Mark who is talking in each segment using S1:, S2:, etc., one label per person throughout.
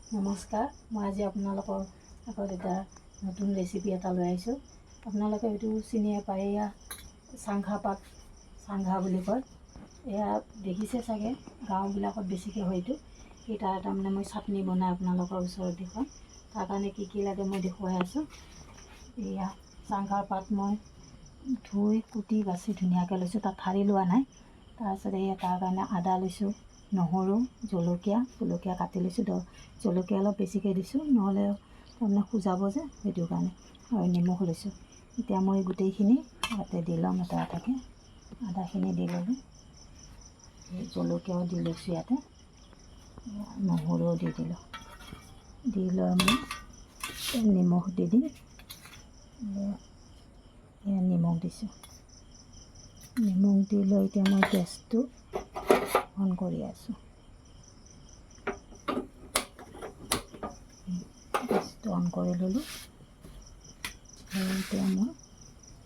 S1: নমস্কাৰ, মই আজি আপোনালোকৰ আগত এটা নতুন ৰেচিপি এটা লৈ আহিছোঁ। আপোনালোকে এইটো চিনিয়ে পায়, এয়া চাংঘা পাত, চাংঘা বুলি কয়। এয়া দেখিছে চাগে, গাঁওবিলাকত বেছিকৈ হয় এইটো। সেই তাৰ তাৰমানে মই চাটনি বনাই আপোনালোকৰ ওচৰত দেখুৱাম। তাৰ কাৰণে কি কি লাগে মই দেখুৱাই আছোঁ। এয়া চাংঘাৰ পাত মই ধুই কুটি বাছি ধুনীয়াকৈ লৈছোঁ, তাত ঠাৰি লোৱা নাই। তাৰপিছতে এয়া তাৰ কাৰণে আদা লৈছোঁ, নহৰু, জলকীয়া কাটি লৈছোঁ। জলকীয়া অলপ বেছিকৈ দিছোঁ, নহ'লে তাৰমানে সিজাব যে, সেইটো কাৰণে। আৰু নিমখ লৈছোঁ। এতিয়া মই গোটেইখিনি ইয়াতে দি ল'ম এটা এটাকৈ। আদাখিনি দি ল'লোঁ, জলকীয়াও দি লৈছোঁ ইয়াতে, নহৰুও দি দিলোঁ। দি লৈ মই নিমখ দি দিম। নিমখ দিছোঁ। নিমখ দি লৈ এতিয়া মই গেছটো অন কৰি আছোঁ। গেছটো অন কৰি ল'লোঁ। আৰু এতিয়া মই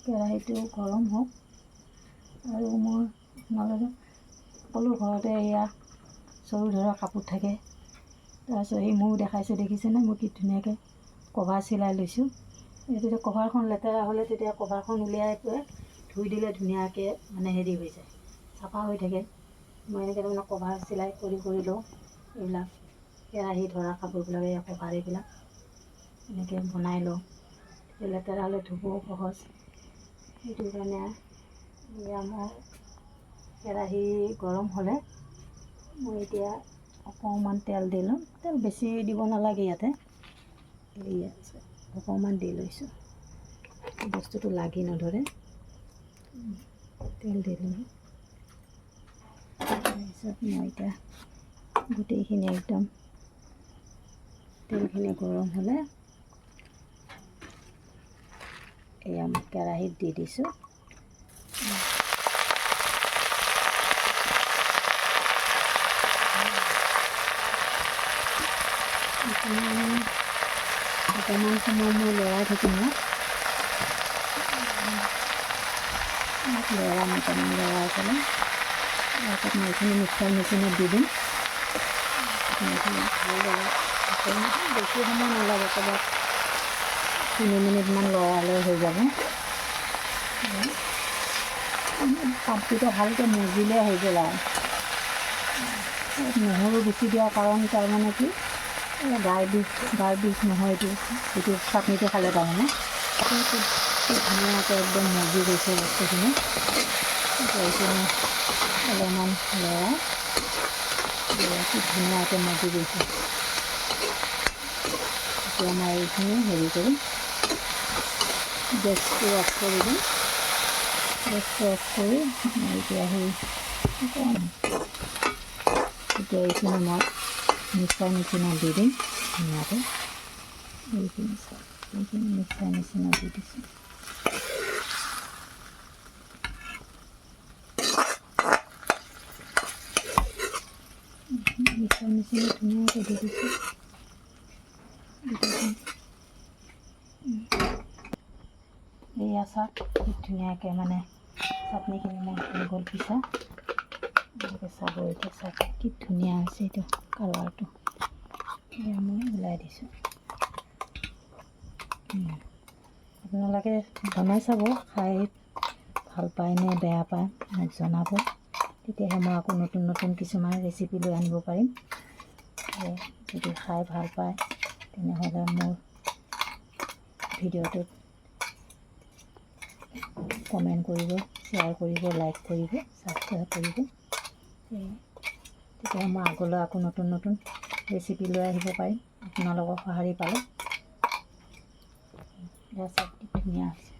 S1: কেৰাহীটো গৰম হওক। আৰু মই আপোনালোকে সকলো ঘৰতে এয়া চৰু ধৰা কাপোৰ থাকে। তাৰপিছত এই ময়ো দেখাইছোঁ, দেখিছেনে মই কি ধুনীয়াকৈ কভাৰ চিলাই লৈছোঁ। তেতিয়া কভাৰখন লেতেৰা হ'লে তেতিয়া কভাৰখন উলিয়াই পেলাই ধুই দিলে ধুনীয়াকৈ মানে হেৰি হৈ যায়, চাফা হৈ থাকে। মই এনেকৈ তাৰমানে কভাৰ চিলাই কৰি লওঁ। এইবিলাক কেৰাহী ধৰা কাপোৰবিলাক, এই কভাৰ এইবিলাক এনেকৈ বনাই লওঁ। লেতেৰা হ'লে ধুবও সহজ। সেইটো কাৰণে মই কেৰাহী গৰম হ'লে মই এতিয়া অকণমান তেল দি ল'ম। তেল বেছি দিব নালাগে ইয়াতে, অকণমান দি লৈছোঁ, বস্তুটো লাগি নধৰে। তেল দি ল'লোঁ। তাৰপিছত মই এতিয়া গোটেইখিনি একদম তেলখিনি গৰম হ'লে এয়া মই কেৰাহীত দি দিছোঁ। অকণমান সময় মই লৰাই থাকিম। লৰাই পেলাই তাৰপিছত মই এইখিনি মিক্সাৰ মেচিনত দি দিম। বেছি সময় নালাগে, ক'ৰবাত 3 মিনিটমান লৰালে হৈ যাব। পাতকেইটা ভালকৈ মজিলে হৈ গ'ল। আৰু নহৰু বেছি দিয়াৰ কাৰণ তাৰমানে কি, গাৰ বিষ নহয় এইটো চাটনিটো খালে তাৰমানে। ধুনীয়াকৈ একদম মজি গৈছে বস্তুখিনি। এইখিনি অলপমান লৰাই খুব ধুনীয়াকৈ মজি গৈছে। এতিয়া মই এইখিনি হেৰি কৰিম, গেছটো অফ কৰি দিম। গেছটো অফ কৰি মই এতিয়া এইখিনি মই মিক্সাৰ মেচিনত দি দিম ধুনীয়াকৈ। এইখিনি মিক্সাৰ মেচিনত দি দিছোঁ। মিক্সাৰ মেচিনত ধুনীয়াকৈ দি দিছোঁ। এই আচাৰ খুব ধুনীয়াকৈ মানে চাটনিখিনি মোৰ হৈ গ'ল পিছা। এনেকৈ চাব, এতিয়া চাব কি ধুনীয়া হৈছে এইটো কালাৰটো। এয়া মই ওলাই দিছোঁ। আপোনালোকে বনাই চাব, খাই ভাল পায় নে বেয়া পায় মোক জনাব। তেতিয়াহে মই আকৌ নতুন নতুন কিছুমান ৰেচিপি লৈ আনিব পাৰিম। যদি খাই ভাল পায় তেনেহ'লে মোৰ ভিডিঅ'টোত কমেণ্ট কৰিব, শ্বেয়াৰ কৰিব, লাইক কৰিব, ছাবস্ক্ৰাইব কৰিব। তেতিয়া মই আগলৈ আকৌ নতুন নতুন ৰেচিপি লৈ আহিব পাৰিম আপোনালোকৰ সঁহাৰি পালে। এয়া চাওক কি ধুনীয়া হৈছে।